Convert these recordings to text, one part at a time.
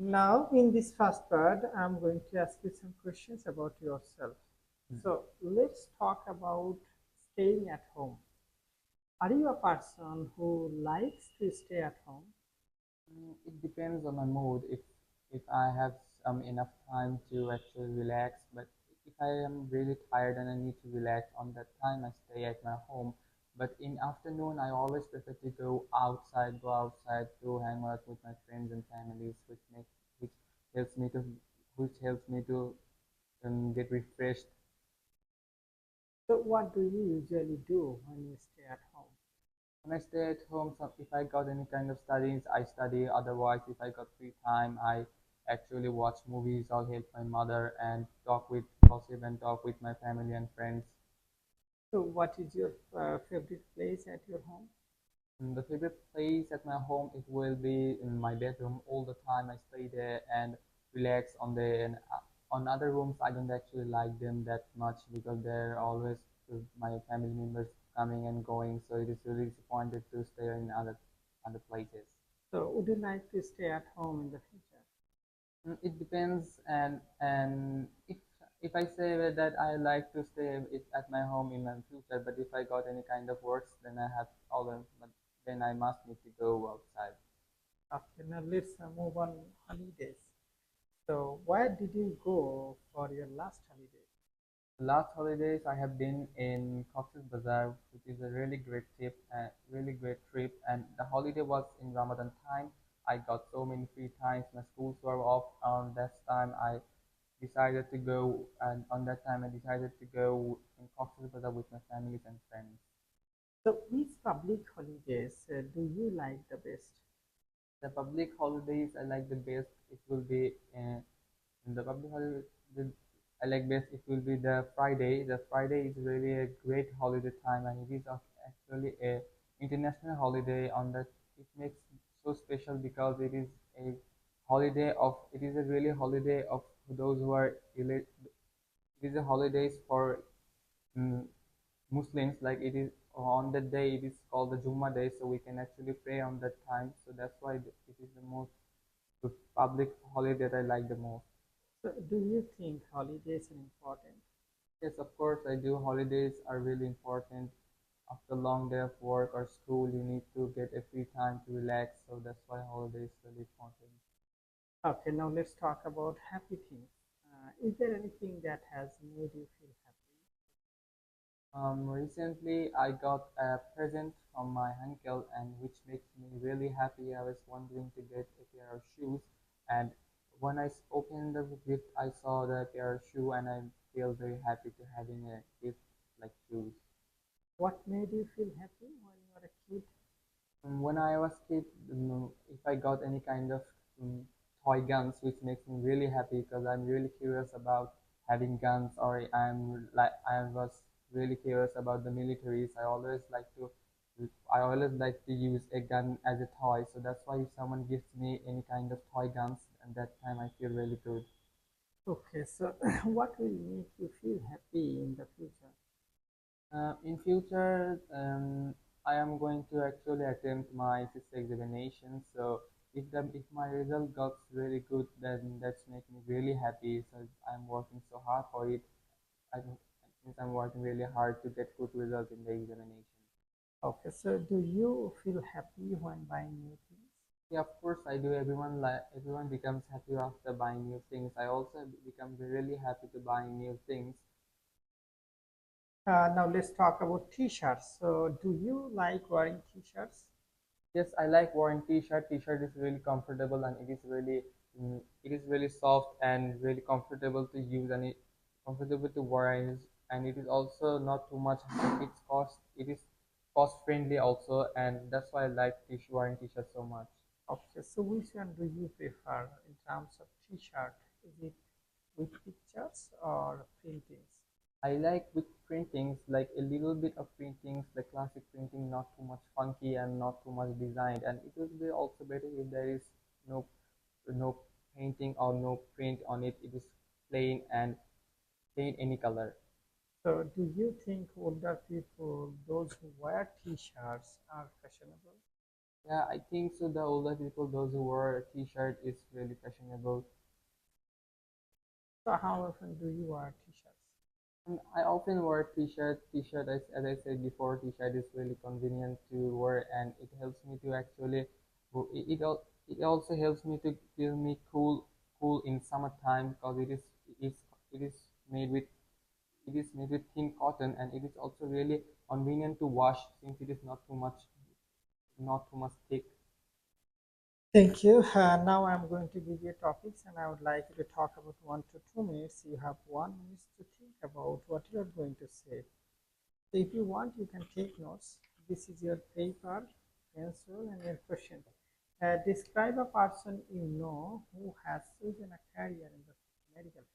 Now, in this first part, I'm going to ask you some questions about yourself. So, let's talk about staying at home. Are you a person who likes to stay at home? It depends on my mood. If I have enough time to actually relax, but if I am really tired and I need to relax, on that time I stay at my home. But in afternoon, I always prefer to go outside to hang out with my friends and families, which helps me to which helps me to get refreshed. So, what do you usually do when you stay at home? When I stay at home, if I got any kind of studies, I study. Otherwise, if I got free time, I actually watch movies or help my mother and gossip and talk with my family and friends. So, what is your favorite place at your home? The favorite place at my home, it will be in my bedroom all the time. I stay there and relax on there. And on other rooms, I don't actually like them that much because there are always my family members coming and going. So it is really disappointed to stay in other places. So, would you like to stay at home in the future? It depends, and if I say that I like to stay at my home in my future, but if I got any kind of works, then I have all of, but then I must need to go outside. Okay, now let's move on holidays. So, where did you go for your last holiday? Last holidays I have been in Cox's Bazar, which is a really great trip, and the holiday was in Ramadan time. I got so many free times. My schools were off. On that time, I decided to go, and on that time I decided to go in Cox's Bazar with my families and friends. So, which public holidays do you like the best? The public holidays I like the best. It will be in the public holiday. The, I like best. It will be the Friday. The Friday is really a great holiday time, and it is actually a international holiday. On that, it makes so special because it is a holiday of. It is a really holiday of those who are elite. It is a holidays for mm, Muslims. Like it is on that day, it is called the Jummah day, so we can actually pray on that time. So that's why it is the most the public holiday that I like the most. So, do you think holidays are important? Yes, of course I do. Holidays are really important. After a long day of work or school, you need to get a free time to relax. So that's why holidays are really important. Okay, now let's talk about happy things. Is there anything that has made you feel happy? Recently I got a present from my uncle, and which makes me really happy. I was wondering to get a pair of shoes, and when opened the gift, I saw the pair of shoe, and I feel very happy to having a gift like shoes. What made you feel happy when you were a kid? When I was kid, if I got any kind of toy guns, which makes me really happy because I'm really curious about having guns, or I was really curious about the militaries. I always like to use a gun as a toy. So that's why if someone gives me any kind of toy guns, at that time I feel really good. Okay, so what will make you feel happy in the future? In future, I am going to actually attempt my CISA examination. So if my result got really good, then that's make me really happy. So I'm working so hard for it. I since I'm working really hard to get good result in the examination. Okay, so do you feel happy when buying new things? Yeah, of course I do. Everyone becomes happy after buying new things. I also become really happy to buy new things. Now let's talk about t-shirts. So do you like wearing t-shirts? Yes, I like wearing t-shirt. T-shirt is really comfortable, and it is really soft and really comfortable to use, and it comfortable to wear, and it is also not too much. It is cost friendly also, and that's why I like wearing t-shirt so much. Okay, so which one do you prefer in terms of t-shirt? Is it with pictures or printings? I like with printings, like a little bit of printings, the classic printing, not too much funky and not too much designed, and it would be also better if there is no no painting or no print on it. It is plain and plain any color. So do you think older people, those who wear t-shirts, are fashionable? Yeah, I think so. The older people, those who wear a t-shirt, is really fashionable. So how often do you wear t-shirts? And I often wear t-shirt. T-shirt, as I said before, t-shirt is really convenient to wear, and it helps me to actually. It also helps me to feel me cool in summertime because it is made with thin cotton, and it is also really convenient to wash since it is not too much thick. Thank you. Now I'm going to give you topics and I would like you to talk about 1 to 2 minutes. You have 1 minute to think about what you're going to say. So if you want, you can take notes. This is your paper, pencil, and your question. Describe a person you know who has chosen a career in the medical field.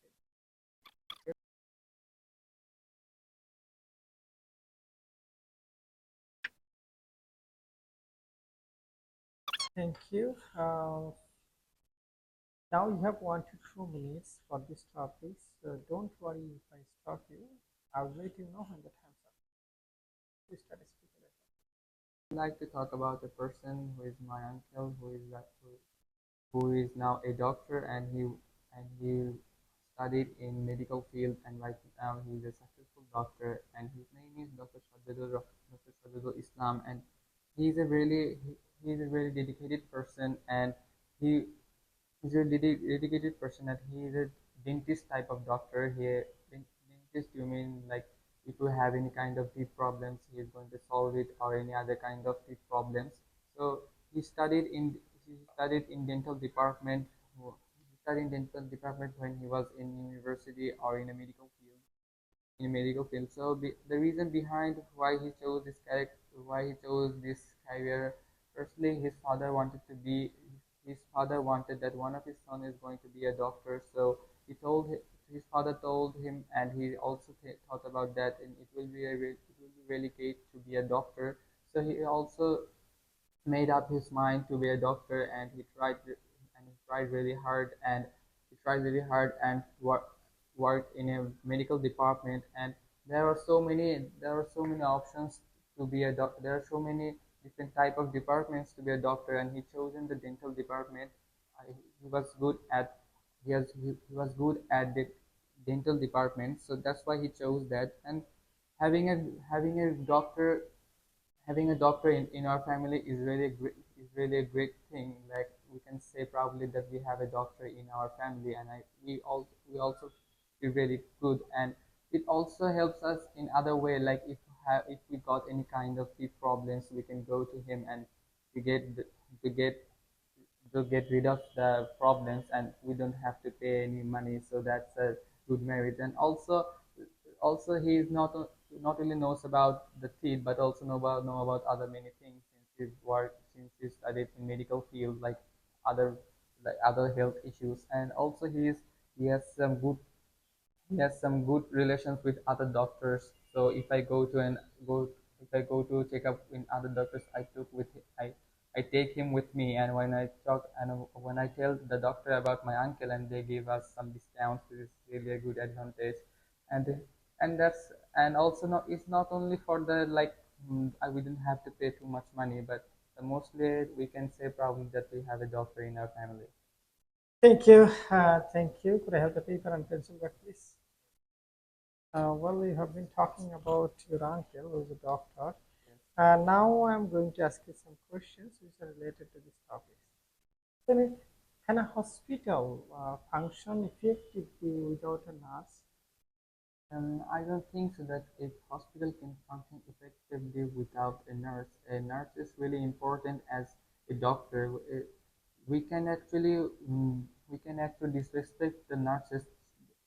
Thank you. Now you have 1 to 2 minutes for this topic. So don't worry if I stop you. I'll let you know when the time's up. Please start speaking. I'd like to talk about a person who is my uncle, who is now a doctor, and he studied in medical field, and right now he is a successful doctor, and his name is Dr. Shadidul Islam, and he's a really he is a very dedicated person, and he he's a dedicated person, and he is a dentist type of doctor. Dentist, you mean like if you have any kind of teeth problems, he is going to solve it, or any other kind of teeth problems. So he studied in he studied in dental department. He studied in dental department when he was in university or in a medical field in medical field. So the reason behind why he chose this career, firstly, his father wanted that one of his son is going to be a doctor. So his father told him, and he also thought about that, and it will be really great to be a doctor. So he also made up his mind to be a doctor, and he tried really hard, and worked in a medical department. And there are so many options to be a doctor. There are so many different type of departments to be a doctor, and he chosen the dental department. He was good at he was good at the dental department, so that's why he chose that. And having a having a doctor having a doctor in our family is really a great thing. Like, we can say proudly that we have a doctor in our family, and we also feel really good. And it also helps us in other way, like if we got any kind of teeth problems, we can go to him, and to get the, to get to get rid of the problems, and we don't have to pay any money. So that's a good merit. And also he is not only knows about the teeth, but also know about other many things, since he studied in medical field, like other health issues. And also he has some good he has some good relations with other doctors. So if I go to check up in other doctors, I take him with me, and when I tell the doctor about my uncle, and they give us some discounts, this is really a good advantage. And that's and also not it's not only for the like we didn't have to pay too much money, but mostly we can say probably that we have a doctor in our family. Thank you. Thank you. Could I have the paper and pencil back, please? Well, we have been talking about your uncle who is a doctor. Now I'm going to ask you some questions which are related to this topic. Can a hospital function effectively without a nurse? I don't think so that a hospital can function effectively without a nurse. A nurse is really important as a doctor. We can actually disrespect the nurses.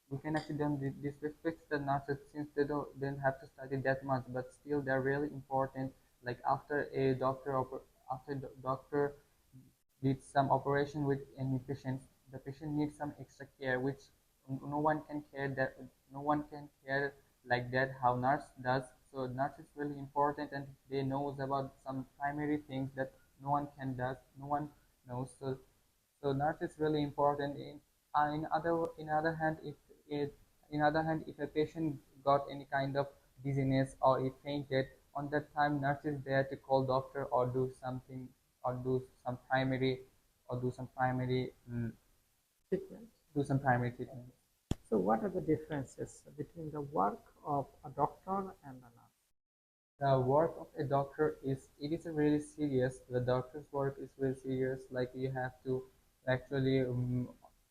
We can actually don't disrespect the nurses since they don't have to study that much, but still they're really important. Like after the doctor did some operation with any patient, the patient needs some extra care, which no one can care that no one can care like that how nurse does. So nurse is really important, and they knows about some primary things that no one knows. So nurse is really important. In other hand, it in other hand, if a patient got any kind of dizziness or he fainted, on that time nurse is there to call doctor or do something or do some primary or treatment. do some primary treatment. So what are the differences between the work of a doctor and a nurse? The work of a doctor is a really serious. The doctor's work is really serious. Like you have to actually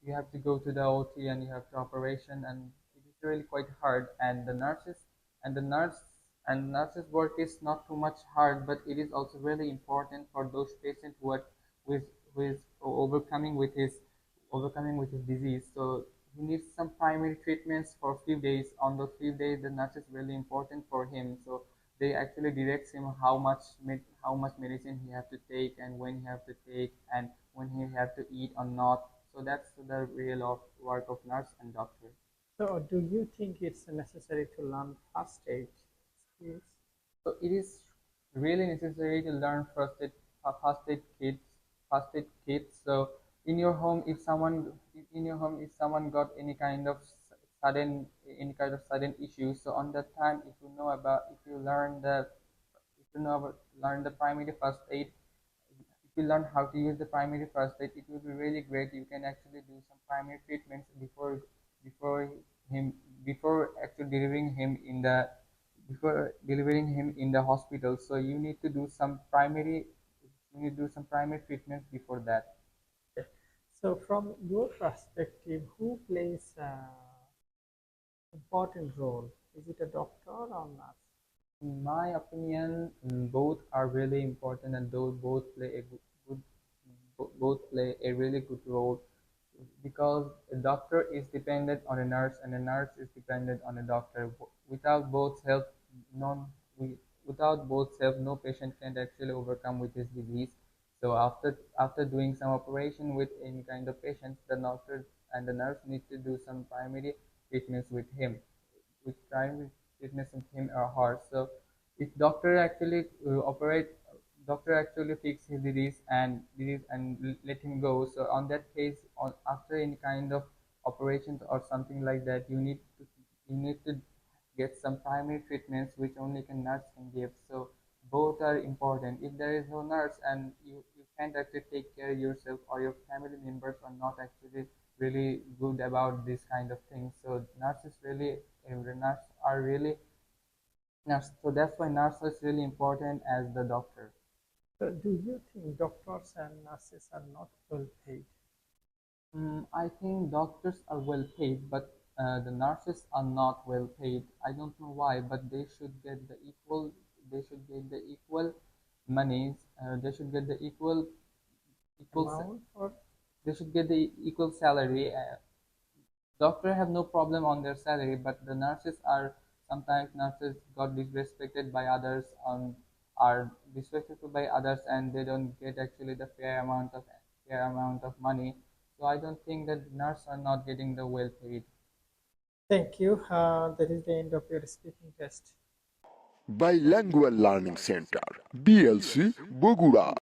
you have to go to the OT and you have to operation, and it is really quite hard. And the nurse and nurse's work is not too much hard, but it is also really important for those patients with who is overcoming with his disease. So he needs some primary treatments for a few days. On those few days, the nurse is really important for him. So they actually directs him how much medicine he have to take and when he have to take and when he have to eat or not. So that's the real of work of nurse and doctor. So do you think it's necessary to learn first aid skills? So it is really necessary to learn first aid kits. So in your home, if someone got any kind of sudden issue, so on that time, if you learn learn the primary first aid, if you learn how to use the primary first aid, it will be really great. You can actually do some primary treatments before him before actually delivering him in the before delivering him in the hospital. So you need to do some primary treatments before that. Okay. So from your perspective, who plays important role? Is it a doctor or nurse? In my opinion, both are really important, and those both play a really good role because a doctor is dependent on a nurse and a nurse is dependent on a doctor. Without both help, non we, without both help, no patient can actually overcome with his disease. So after doing some operation with any kind of patient, the doctor and the nurse need to do some primary treatments with primary treatments with him or her. So if doctor actually fix his disease and let him go. So on that case, after any kind of operations or something like that, you need to get some primary treatments which only can nurse can give. So both are important. If there is no nurse and you can't actually take care of yourself or your family members are not actually really good about this kind of things. So nurse are really nurse. So that's why nurse is really important as the doctor. So do you think doctors and nurses are not well paid? I think doctors are well paid, but the nurses are not well paid. I don't know why, but they should get the equal. They should get the equal monies. They should get the equal. Amount or They should get the equal salary. Doctor have no problem on their salary, but the nurses are sometimes nurses got disrespected by others are disrespected by others and they don't get actually the fair amount of money. So I don't think that nurses are not getting the well paid. thank you. That is the end of your speaking test. Bilingual Learning Center, BLC, Bogura.